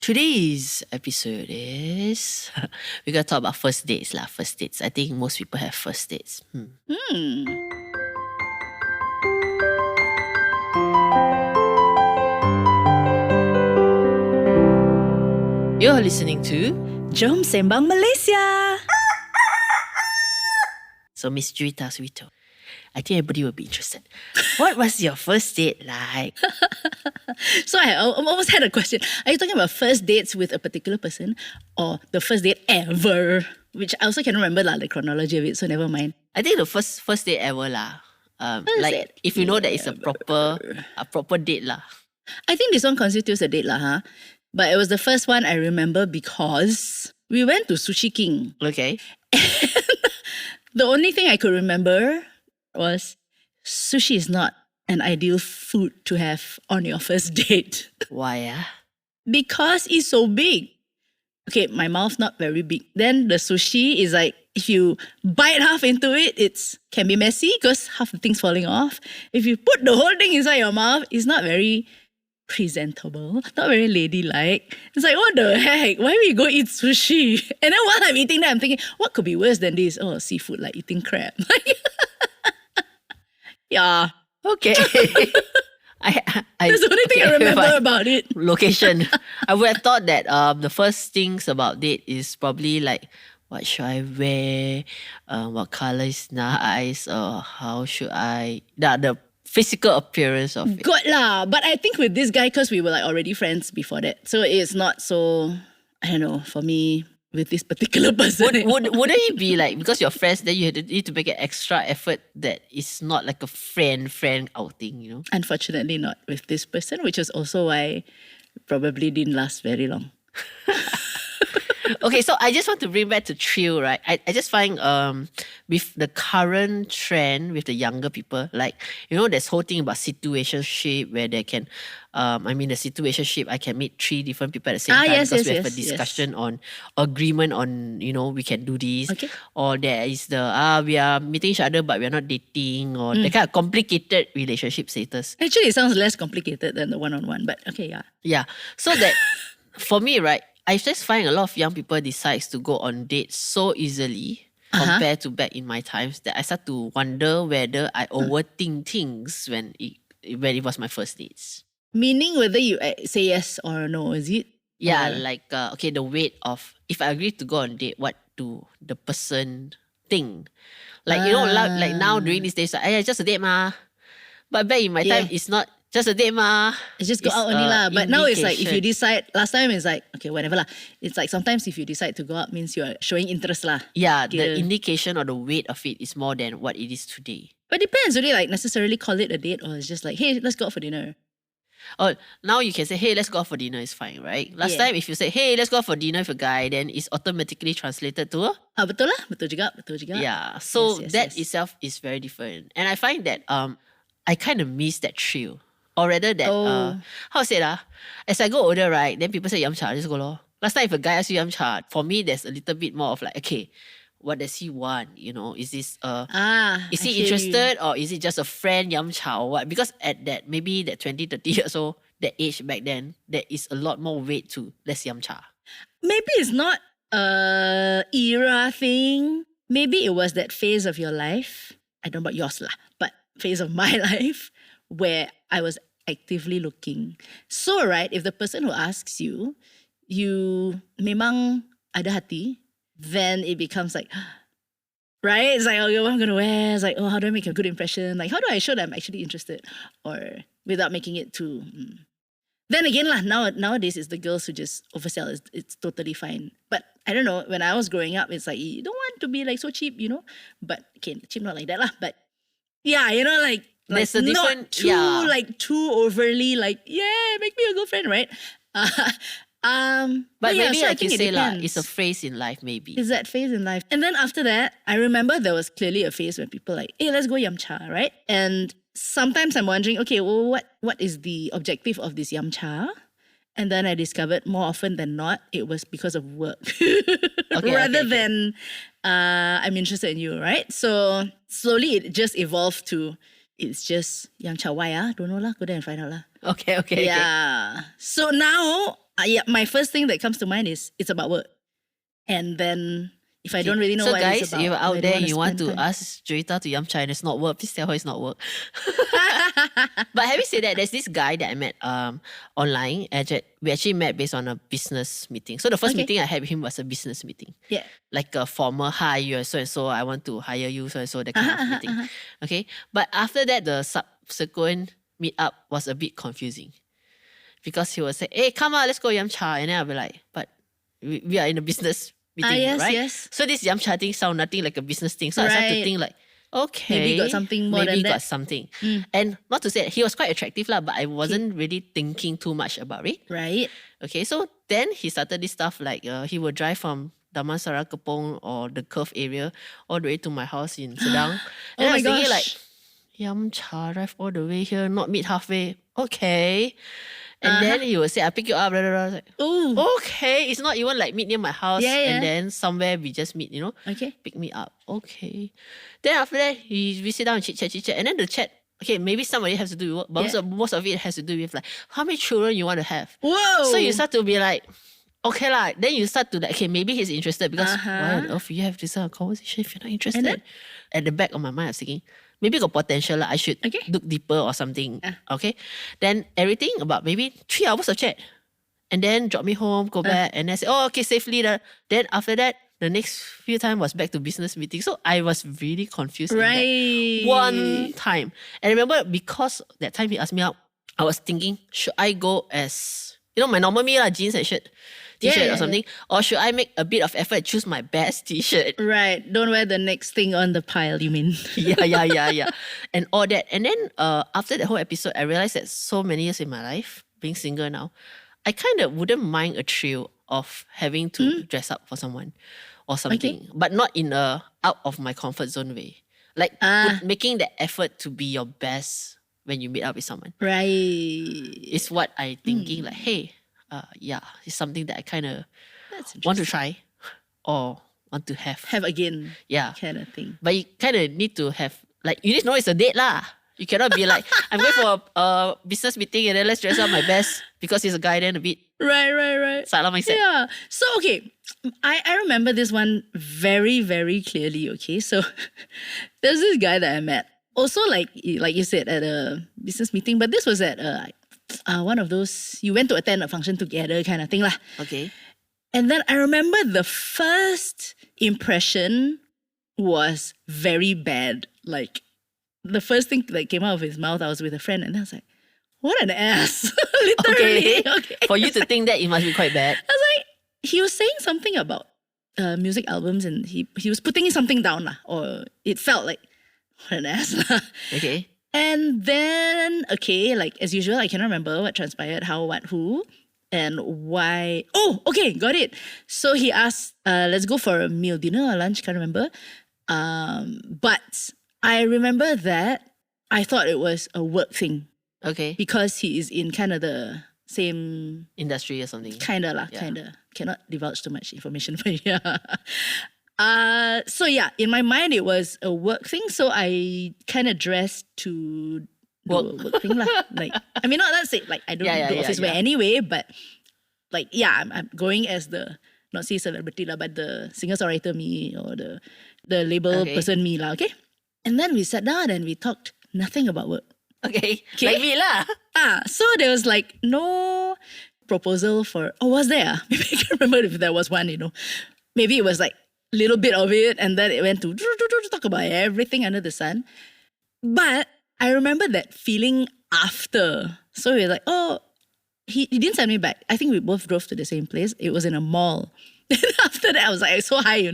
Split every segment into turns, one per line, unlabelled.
Today's episode is we're gonna talk about first dates lah. First dates. I think most people have first dates. You're listening to
Jom Sembang Malaysia.
So Miss Juita Suito. I think everybody will be interested. What was your first date like?
So I almost had a question. Are you talking about first dates with a particular person or the first date ever? Which I also cannot remember the chronology of it, so never mind.
I think the first date ever lah. Like
date
if you know that it's a proper date lah.
I think this one constitutes a date lah, huh? But it was the first one I remember because we went to Sushi King.
Okay.
The only thing I could remember was sushi is not an ideal food to have on your first date.
Why
Because it's so big. Okay, my mouth not very big. Then the sushi is like, if you bite half into it, it's can be messy because half the thing's falling off. If you put the whole thing inside your mouth, it's not very presentable, not very ladylike. It's like, what the heck? Why we go eat sushi? And then while I'm eating that, I'm thinking, what could be worse than this? Oh, seafood, like eating crab. Yeah.
Okay.
That's the only thing I remember about it.
Location. I would have thought that the first things about date is probably like, what should I wear? What color is nice? How should I? The physical appearance of it.
Good lah. But I think with this guy, because we were like already friends before that, so it's not so, I don't know, for me, with this particular person.
Wouldn't it be like, because you're friends, then you need to make an extra effort that is not like a friend outing, you know?
Unfortunately not with this person, which is also why it probably didn't last very long.
Okay, so I just want to bring back to thrill, right? I just find with the current trend with the younger people, like, you know, there's whole thing about situationship where they can, the situationship, I can meet 3 different people at the same time because we have a discussion on agreement on, you know, we can do this.
Okay.
Or there is the, we are meeting each other but we are not dating, or the kind of complicated relationship status.
Actually, it sounds less complicated than the one-on-one, but okay, yeah.
Yeah, so that, for me, right, I just find a lot of young people decides to go on dates so easily compared to back in my times that I start to wonder whether I overthink things when it was my first dates.
Meaning whether you say yes or no, is it?
Yeah,
Or-
like the weight of, if I agree to go on date, what do the person think? Like, you know, like now during these days, like, it's just a date ma. But back in my time, it's not just a date ma.
It's just go out only lah. But now it's like, if you
indication.
decide, last time it's like, okay, whatever lah. It's like sometimes if you decide to go out means you're showing interest lah.
Yeah, the
Kira.
indication or the weight of it is more than what it is today.
But depends, really, like necessarily call it a date or it's just like, hey, let's go out for dinner.
Oh, now you can say, hey, let's go out for dinner, it's fine, right? Last
Yeah.
time, if you say, hey, let's go out for dinner with a guy, then it's automatically translated to a
Betul lah, betul juga.
yeah. So
Yes,
that
yes.
itself is very different. And I find that I kind of miss that thrill. Or rather that, how to say that? As I go older, right, then people say, yam cha, just go lor. Last time, if a guy asks you yam cha, for me, there's a little bit more of like, okay, what does he want? You know, is this, is
I
he
hear you.
interested or is it just a friend yam cha or what? Because at that, maybe that 20, 30 years old, that age back then, there is a lot more weight to less yam cha.
Maybe it's not a era thing. Maybe it was that phase of your life. I don't know about yours lah, but phase of my life where I was actively looking. So right, if the person who asks you, you memang ada hati, then it becomes like, right? It's like, okay, what I'm gonna wear? It's like, oh, how do I make a good impression? Like, how do I show that I'm actually interested? Or without making it too. Then again, lah, nowadays it's the girls who just oversell. It's totally fine. But I don't know, when I was growing up, it's like, you don't want to be like so cheap, you know? But okay, cheap not like that lah. But yeah, you know, like
There's a
not
different-
too
yeah.
like too overly like, yeah, make me a girlfriend, right?
But
yeah,
maybe
so I
like you
think
say
it
lah,
depends.
it's a phase in life maybe.
Is that phase in life. And then after that, I remember there was clearly a phase when people like, hey, let's go yam cha, right? And sometimes I'm wondering, okay, well, what is the objective of this yam cha? And then I discovered more often than not, it was because of work. Rather than I'm interested in you, right? So slowly it just evolved to, it's just yam cha why don't know lah, go there and find out lah.
Okay.
Yeah. So now Yeah, my first thing that comes to mind is it's about work. And then if I don't really know
So
what
guys,
it's about,
you're
I
out
don't
there,
wanna
you want
spend
to
time.
ask Joita to yum chai and it's not work, please tell her it's not work. But having said that, there's this guy that I met online. We actually met based on a business meeting. So the first
Okay.
meeting I had with him was a business meeting.
Yeah.
Like a formal hi, you're so and so, I want to hire you, so and so, that kind of meeting.
Uh-huh.
Okay. But after that, the subsequent meetup was a bit confusing. Because he would say, hey, come on, let's go yum cha. And then I'll be like, but we are in a business meeting,
yes,
right?
yes.
So this yum cha thing sound nothing like a business thing. So I started to
Right.
think like, okay.
Maybe got something more
maybe
than
got
that.
something. And not to say, he was quite attractive, lah, but I wasn't really thinking too much about it.
Right.
Okay, so then he started this stuff like he would drive from Damansara Kepong or the Curve area all the way to my house in Sedang.
Oh
And I
my
was thinking like,
gosh.
yum cha, drive all the way here, not meet halfway. Okay. And then he would say, I'll pick you up. Blah, blah, blah. I was like,
Ooh.
okay. It's not even like meet near my house
Yeah,
and
yeah.
then somewhere we just meet,
Okay.
pick me up. Okay. Then after that, we sit down and chit chat. And then the chat, okay, maybe somebody has to do with work, but
Yeah.
most of it has to do with like, how many children you want to have.
Whoa.
So you start to be like, okay lah. Then you start to like, okay, maybe he's interested because why on earth you have this conversation if you're not interested?
then?
At the back of my mind, I was thinking, maybe got potential lah. I should
Okay.
look deeper or something. Okay. Then everything about maybe 3 hours of chat. And then drop me home, go back, and then say, oh, okay, safely. Then after that, the next few time was back to business meeting. So I was really confused in that
Right.
one time. And I remember because that time he asked me out, I was thinking, should I go as, my normal me lah, jeans and shirt, t-shirt
Yeah,
or something? Or should I make a bit of effort, choose my best t-shirt?
Right. Don't wear the next thing on the pile, you mean?
yeah. And all that. And then after the whole episode, I realized that so many years in my life, being single now, I kind of wouldn't mind a thrill of having to dress up for someone or something, but not in a out of my comfort zone way. Like making the effort to be your best when you meet up with someone
Right.
is what I thinking like, hey, it's something that I kind of
That's
want to
interesting.
try or want to have.
Have again.
Yeah.
Kind of thing.
But you kind of need to have, like, you need to know it's a date lah. You cannot be like, I'm going for a business meeting and then let's dress up my best because he's a guy, then a bit
Right.
salah mindset.
Yeah. So, okay. I remember this one very, very clearly, okay? So, there's this guy that I met. Also, like you said, at a business meeting, but this was at one of those, you went to attend a function together kind of thing lah.
Okay.
And then I remember the first impression was very bad. Like, the first thing that came out of his mouth, I was with a friend, and I was like, what an ass. Literally. Okay.
For you to think that, it must be quite bad.
I was like, he was saying something about music albums, and he was putting something down, lah, or it felt like, what an ass. Lah.
Okay.
And then, okay, like as usual, I cannot remember what transpired, how, what, who, and why. Oh, okay, got it. So he asked, let's go for a meal, dinner or lunch, can't remember. But I remember that I thought it was a work thing
Okay.
because he is in kind of the same
Industry or something.
kind of lah,
Yeah.
kind of. Cannot divulge too much information, but yeah. So yeah, in my mind it was a work thing. So I kind of dressed to do a work thing lah. Like, I mean, not that's it. Like, I don't do office wear anyway, but like, yeah, I'm going as the, not say celebrity lah, but the singer-songwriter me or the label person me lah, okay? And then we sat down and we talked nothing about work.
Okay. Like me lah.
So there was like no proposal for, was there? Maybe I can't remember if there was one, Maybe it was like a little bit of it and then it went to talk about everything under the sun. But I remember that feeling after. So we were like, he didn't send me back. I think we both drove to the same place. It was in a mall. Then after that, I was like, so high,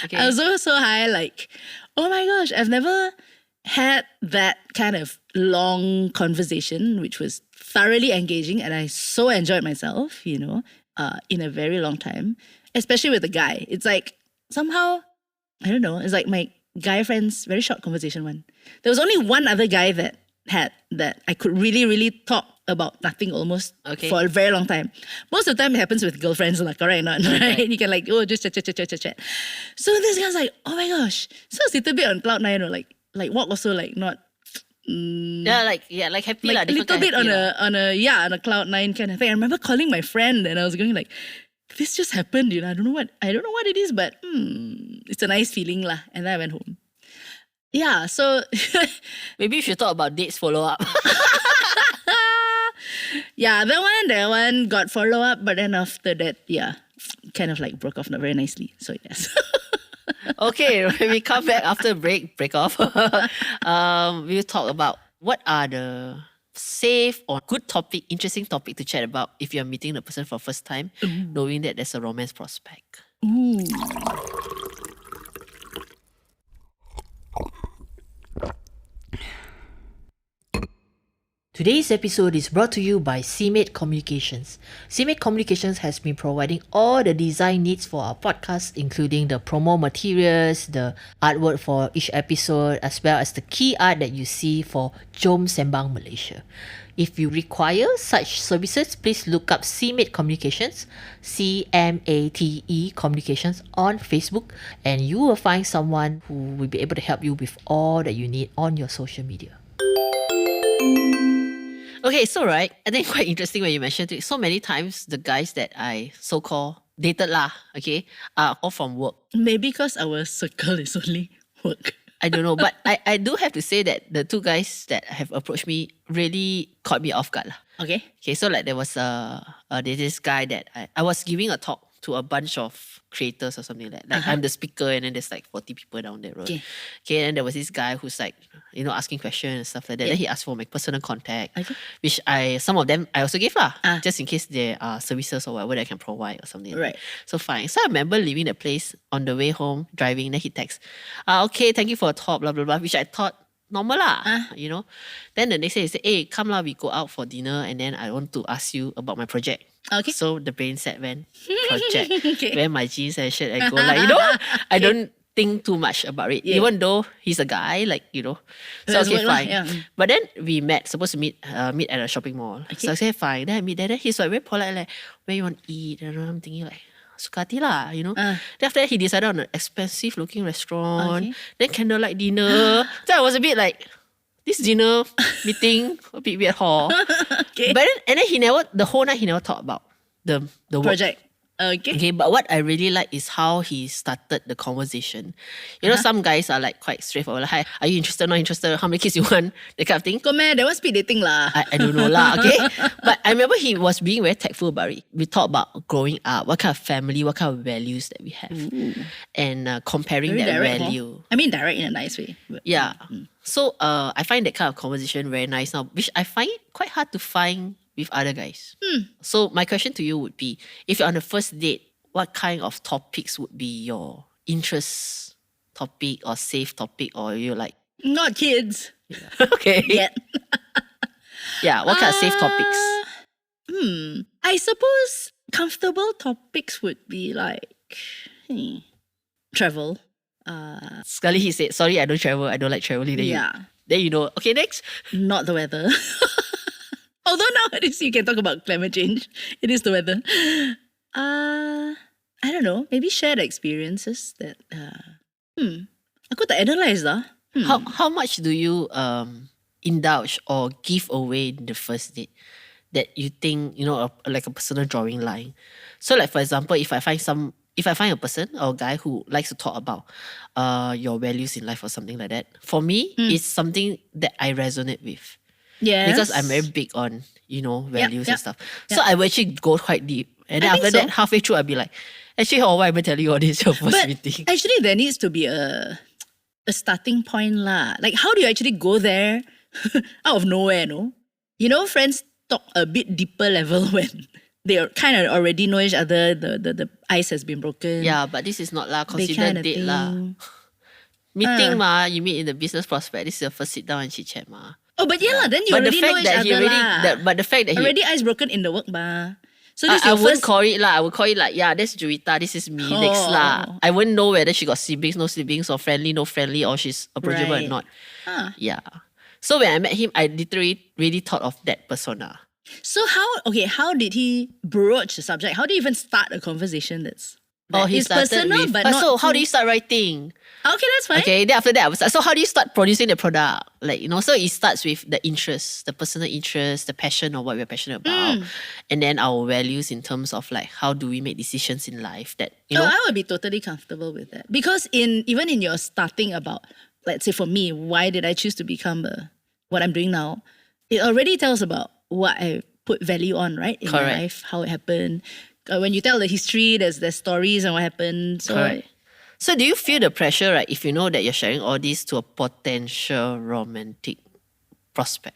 Okay.
I was so high, like, oh my gosh, I've never had that kind of long conversation, which was thoroughly engaging, and I so enjoyed myself, in a very long time, especially with a guy. It's like somehow, I don't know, it's like my guy friend's very short conversation one. There was only one other guy that I could really, really talk about nothing almost for a very long time. Most of the time it happens with girlfriends, like, correct or not, right? You can like, just chat. So this guy's like, oh my gosh. So it's a little bit on cloud nine, like walk also like not
like happy
like a
different
little
kind
bit
happy
on a cloud nine kind of thing. I remember calling my friend and I was going like, this just happened, I don't know what it is, but it's a nice feeling lah. And then I went home. Yeah, so
Maybe you should talk about dates follow up.
yeah, that one got follow up, but then after that, yeah, kind of like broke off not very nicely. So yes.
Okay, when we come back after break off, we'll talk about what are the safe or good topic, interesting topic to chat about if you're meeting the person for first time, knowing that there's a romance prospect.
Ooh.
Today's episode is brought to you by CMate Communications. CMate Communications has been providing all the design needs for our podcast, including the promo materials, the artwork for each episode, as well as the key art that you see for Jom Sembang, Malaysia. If you require such services, please look up CMate Communications, CMATE Communications on Facebook, and you will find someone who will be able to help you with all that you need on your social media.
Okay, so I think quite interesting when you mentioned it. So many times the guys that I so-called dated lah, okay, are all from work.
Maybe because our circle is only work.
I don't know, but I do have to say that the two guys that have approached me really caught me off guard lah.
Okay.
Okay, so there was there's this guy that I was giving a talk to a bunch of creators or something like that. Like I'm the speaker and then there's like 40 people down that road. Okay, and there was this guy who's like, asking questions and stuff like that. Then he asked for my personal contact, which some of them I also gave lah, just in case there are services or whatever that I can provide or something.
Right.
So fine. So I remember leaving the place on the way home, driving, then he texts, okay, thank you for a talk, blah, blah, blah, which I thought normal lah, Then the next day he said, hey, come lah, we go out for dinner and then I want to ask you about my project.
Okay.
So the brain set went, project,
Okay.
wear my jeans and shirt and go I don't think too much about it.
Yeah.
Even though he's a guy, So
That's
okay,
work lah,
fine.
yeah.
But then we supposed to meet at a shopping mall. So I said, fine. Then I meet there. Then he's like very polite, like, where you want to eat? And I'm thinking like, Sukati lah, Then after that he decided on an expensive looking restaurant.
Okay.
Then candlelight dinner. So I was a bit like, this dinner meeting a bit weird hall.
Okay.
But then the whole night he never talked about the work.
Project. Okay.
Okay, but what I really like is how he started the conversation. Some guys are like quite straightforward. Like, hi, are you interested? Not interested? How many kids you want? That kind of thing.
Go man, that was speed dating lah.
I don't know lah, okay? But I remember he was being very tactful about it. We talked about growing up, what kind of family, what kind of values that we have. And comparing
Very
that
direct,
value.
I mean direct in a nice way. But,
Yeah. So I find that kind of conversation very nice now, which I find it quite hard to find with other guys. So my question to you would be, if you're on the first date, what kind of topics would be your interest topic or safe topic, or you're like,
Not kids.
okay.
Yet.
Yeah, what kind of safe topics?
I suppose comfortable topics would be like travel.
Sekali he said, sorry, I don't travel, I don't like traveling. Then you know, okay, next.
Not the weather. Although nowadays you can talk about climate change. It is the weather. I don't know. Maybe shared experiences that aku tak analyse lah.
How much do you indulge or give away in the first date that you think, like a personal drawing line? So like for example, if I find a person or a guy who likes to talk about your values in life or something like that, for me, it's something that I resonate with.
Yes.
Because I'm very big on, values and stuff.
Yeah.
So I will actually go quite deep. And then
I
after
think
that,
so.
halfway through, I'll be like, actually, why am I telling you all this your first
But
meeting?
actually, there needs to be a starting point lah. Like, how do you actually go there out of nowhere, no? Friends talk a bit deeper level when they kind of already know each other, the ice has been broken.
Yeah, but this is not lah.
They
Consider
kinda
date lah.
think.
Meeting ma, you meet in the business prospect. This is your first sit down and chit chat ma.
Oh, but yeah lah, then you
But the
already know
fact
each
that he
other
already,
lah.
but the fact that he,
Already ice broken in the work ba. So this is
I
your
wouldn't
first.
call it lah. I would call it like, yeah, that's Juwita, this is me, next lah. I wouldn't know whether she got siblings, no siblings, or friendly, no friendly, or she's approachable or
Right.
not.
Ah.
Yeah. So when I met him, I literally really thought of that persona.
So how did he broach the subject? How do you even start a conversation that's
Oh, he
It's
started
personal,
with.
but not
so how
too-
do you start writing?
Okay, that's fine.
Okay, then after that, I was like, so how do you start producing the product? Like, so it starts with the interest, the personal interest, the passion of what we're passionate about, and then our values in terms of like how do we make decisions in life that,
I would be totally comfortable with that because even in your starting about, let's say for me, why did I choose to become what I'm doing now? It already tells about what I put value on, right, in my
Correct.
life, how it happened. When you tell the history, there's stories and what happened. So
Correct. So do you feel the pressure, right, if you know that you're sharing all this to a potential romantic prospect?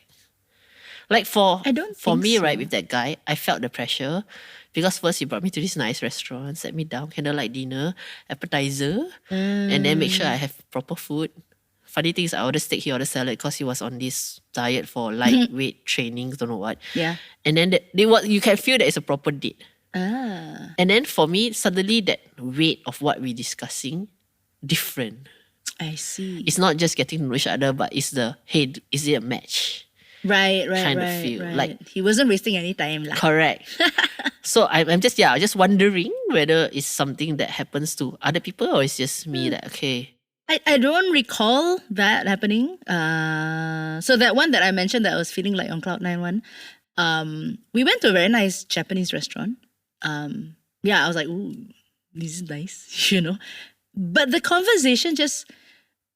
Like for
I don't
for
think
me,
so.
right, with that guy, I felt the pressure because first he brought me to this nice restaurant, sat me down, candlelight dinner, appetizer, and then make sure I have proper food. Funny thing is, I ordered steak, he ordered salad because he was on this diet for lightweight trainings, don't know what.
Yeah.
And then you can feel that it's a proper date.
Ah,
And then for me, suddenly that weight of what we're discussing, different.
I see.
It's not just getting to know each other, but it's hey, is it a match?
Right,
kind of
right,
feel,
right.
like-
he wasn't wasting any time. Lah.
Correct. So I'm just wondering whether it's something that happens to other people or it's just me that, okay.
I don't recall that happening. So that one that I mentioned that I was feeling like on cloud nine one, we went to a very nice Japanese restaurant. Yeah, I was like, ooh, this is nice, But the conversation just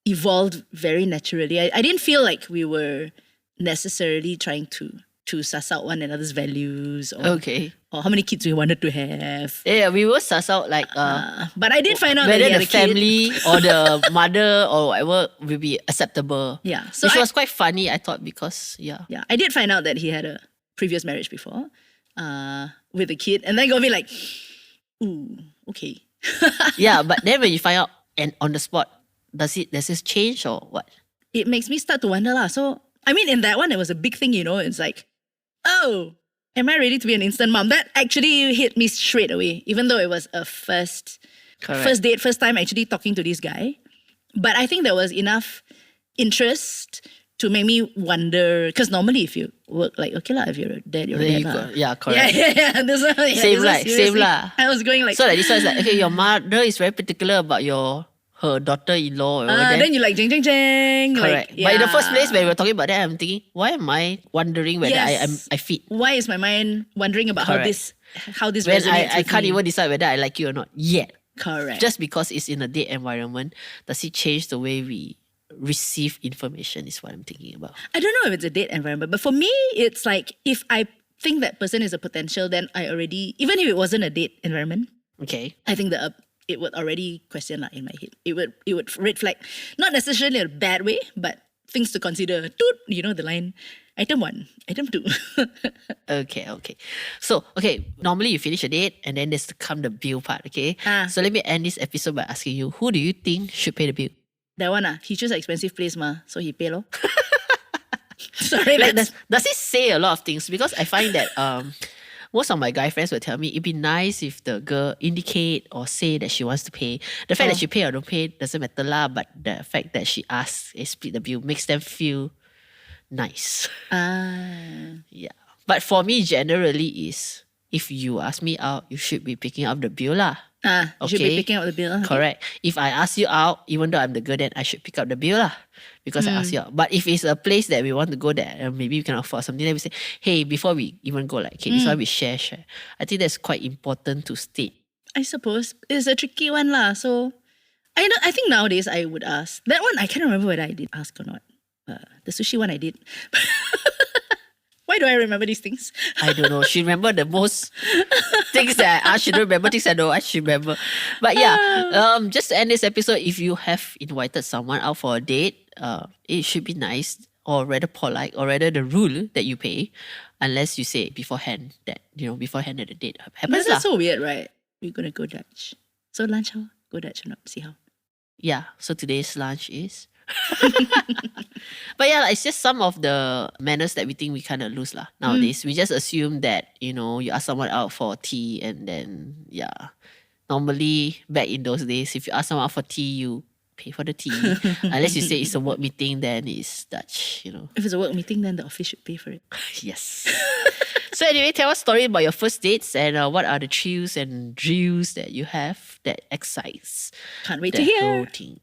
evolved very naturally. I didn't feel like we were necessarily trying to suss out one another's values or
Okay.
how many kids we wanted to have.
Yeah, we will suss out like
But I did find out that
whether
he had
the
a kid.
family or the mother or whatever will be acceptable.
Yeah, so
Which
I-
was quite funny, I thought, because yeah.
Yeah, I did find out that he had a previous marriage before, with a kid, and then got me like, ooh, okay.
Yeah, but then when you find out and on the spot, does this change or what?
It makes me start to wonder lah. So I mean, in that one, it was a big thing, It's like, oh, am I ready to be an instant mom? That actually hit me straight away, even though it was a first date, first time actually talking to this guy. But I think there was enough interest to make me wonder, because normally if you work, like, okay lah, if you're a dad, you're a
There
dad
you
lah.
go. Yeah, correct.
Yeah. This one, yeah,
Same
this one
lah, same
seriously,
lah.
I was going like,
So like this one is like, okay, your mother is very particular about her daughter-in-law.
then you like jeng jeng jeng.
correct.
Like,
But in the first place, when we
yeah.
were talking about that, I'm thinking, why am I wondering whether
Yes.
I fit?
Why is my mind wondering about how
Correct.
this
When
resonates
I
with
can't
me?
even decide whether I like you or not yet.
Correct.
Just because it's in a date environment, does it change the way we receive information is what I'm thinking about.
I don't know if it's a date environment, but for me, it's like if I think that person is a potential, then I already, even if it wasn't a date environment,
Okay.
I think that it would already question in my head. It would red flag, not necessarily in a bad way, but things to consider. Toot, the line. Item 1, item 2.
Okay. So, normally you finish a date and then there's come the bill part, okay? So let me end this episode by asking you, who do you think should pay the bill?
That one, he chose an expensive place, so he pay lor. Sorry,
Like,
let's-
does it say a lot of things? Because I find that most of my guy friends will tell me it'd be nice if the girl indicate or say that she wants to pay. The fact that she pay or don't pay doesn't matter lah, but the fact that she asks and split the bill makes them feel nice. Yeah. But for me, generally is if you ask me out, you should be picking up the bill lah.
you should be
Okay.
picking up the bill. Okay.
Correct. If I ask you out, even though I'm the girl, then I should pick up the bill lah. Because I asked you out. But if it's a place that we want to go that maybe we can afford something, then we say, hey, before we even go, like, okay, this one we share. I think that's quite important to state.
I suppose it's a tricky one lah. So I think nowadays I would ask. That one I can't remember whether I did ask or not. The sushi one I did. Why do I remember these things?
I don't know. She remember the most things that I asked. She don't remember things I know. I should remember. But yeah, just to end this episode, if you have invited someone out for a date, it should be nice or rather polite or rather the rule that you pay, unless you say beforehand that, beforehand that the date happens.
That's
lah.
so weird, right? We're gonna go Dutch. So lunch how? Go Dutch or not? See how.
Yeah, so today's lunch is. But yeah, it's just some of the manners that we think we kind of lose lah nowadays. We just assume that, you ask someone out for tea and then, yeah. Normally, back in those days, if you ask someone out for tea, you pay for the tea. Unless you say it's a work meeting, then it's Dutch,
If it's a work meeting, then the office should pay for it.
Yes. So anyway, tell us a story about your first dates and what are the chills and drills that you have that excites
Can't wait
the
to hear.
whole team.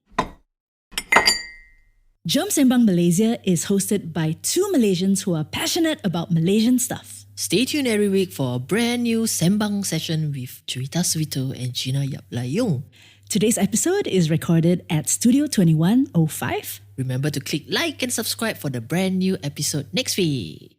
Jom Sembang Malaysia is hosted by two Malaysians who are passionate about Malaysian stuff.
Stay tuned every week for a brand new Sembang session with Cerita Suito and Gina Yap Layung.
Today's episode is recorded at Studio 2105.
Remember to click like and subscribe for the brand new episode next week.